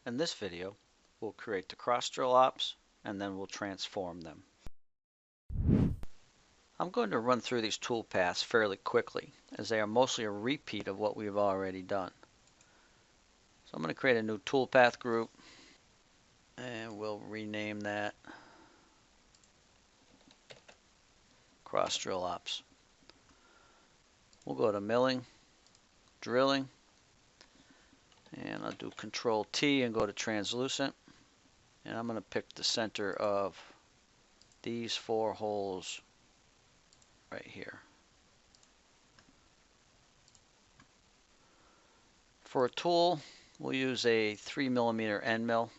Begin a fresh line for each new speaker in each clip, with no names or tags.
In this video, we'll create the cross drill ops and then we'll transform them. I'm going to run through these toolpaths fairly quickly as they are mostly a repeat of what we've already done. So I'm going to create a new toolpath group and we'll rename that cross drill ops. We'll go to milling, drilling, and I'll do Control T and go to translucent, and I'm going to pick the center of these 4 holes right here. For a tool, we'll use a 3mm end mill.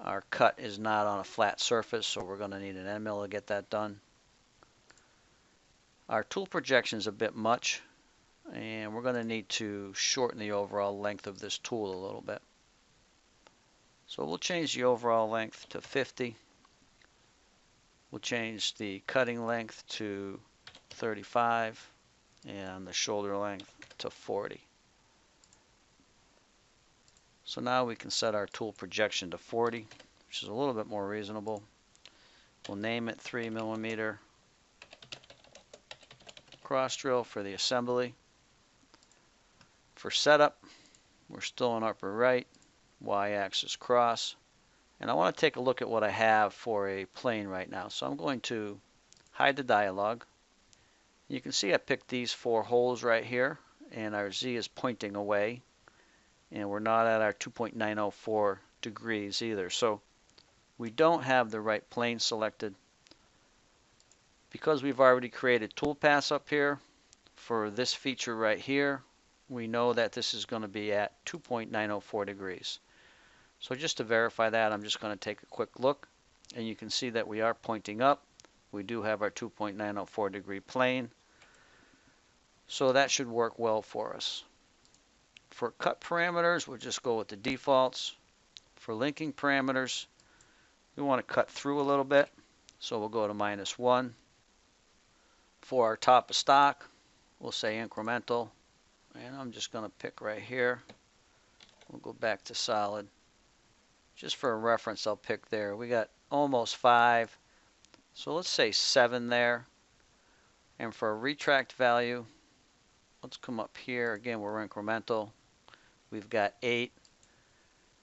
Our cut is not on a flat surface, so we're going to need an end mill to get that done. Our tool projection is a bit much, and we're going to need to shorten the overall length of this tool a little bit. So we'll change the overall length to 50. We'll change the cutting length to 35 and the shoulder length to 40. So now we can set our tool projection to 40, which is a little bit more reasonable. We'll name it 3mm cross drill for the assembly. For setup, we're still in upper right, y-axis cross, and I want to take a look at what I have for a plane right now. So I'm going to hide the dialog. You can see I picked these 4 holes right here, and our Z is pointing away, and we're not at our 2.904 degrees either. So we don't have the right plane selected. Because we've already created toolpaths up here for this feature right here, we know that this is going to be at 2.904 degrees. So just to verify that, I'm just going to take a quick look, and you can see that we are pointing up. We do have our 2.904 degree plane, so that should work well for us. For cut parameters, we'll just go with the defaults. For linking parameters, we want to cut through a little bit, so we'll go to -1. For our top of stock, we'll say incremental, and I'm just going to pick right here. We'll go back to solid. Just for a reference, I'll pick there. We got almost 5, so let's say 7 there. And for a retract value, let's come up here. Again, we're incremental. We've got 8,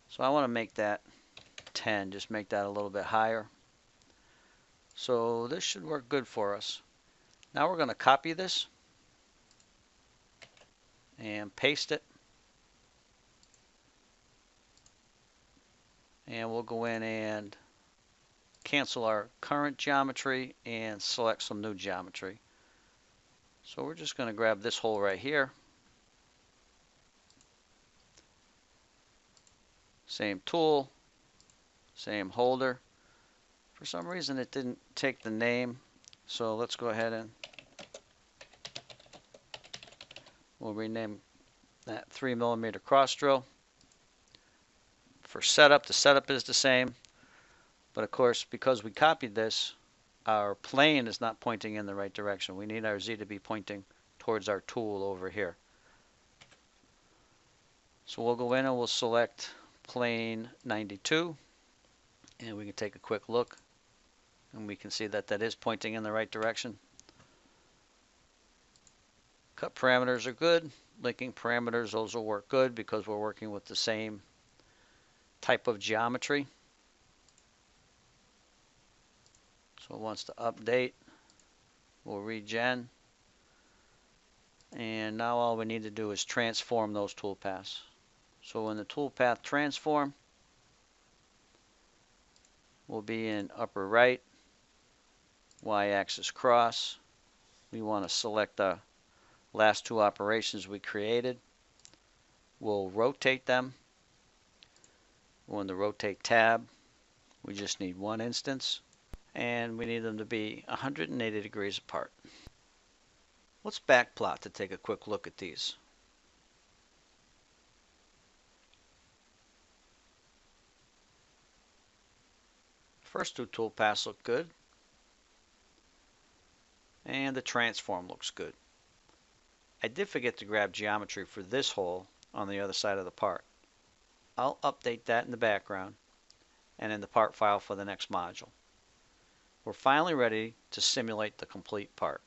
so I want to make that 10, just make that a little bit higher. So this should work good for us. Now we're going to copy this and paste it. And we'll go in and cancel our current geometry and select some new geometry. So we're just going to grab this hole right here. Same tool, same holder. For some reason it didn't take the name, so let's go ahead and we'll rename that 3mm cross drill. For setup, the setup is the same, but of course because we copied this, our plane is not pointing in the right direction. We need our Z to be pointing towards our tool over here. So we'll go in and we'll select plane 92, and we can take a quick look, and we can see that that is pointing in the right direction. Cut parameters are good. Linking parameters, those will work good because we're working with the same type of geometry. So it wants to update. We'll regen. And now all we need to do is transform those toolpaths. So in the toolpath transform, we'll be in upper right, y-axis cross. We want to select the last 2 operations we created. We'll rotate them. We're in the rotate tab. We just need 1 instance, and we need them to be 180 degrees apart. Let's backplot to take a quick look at these. First 2 toolpaths look good, and the transform looks good. I did forget to grab geometry for this hole, on the other side of the part. I'll update that in the background and in the part file for the next module. We're finally ready to simulate the complete part.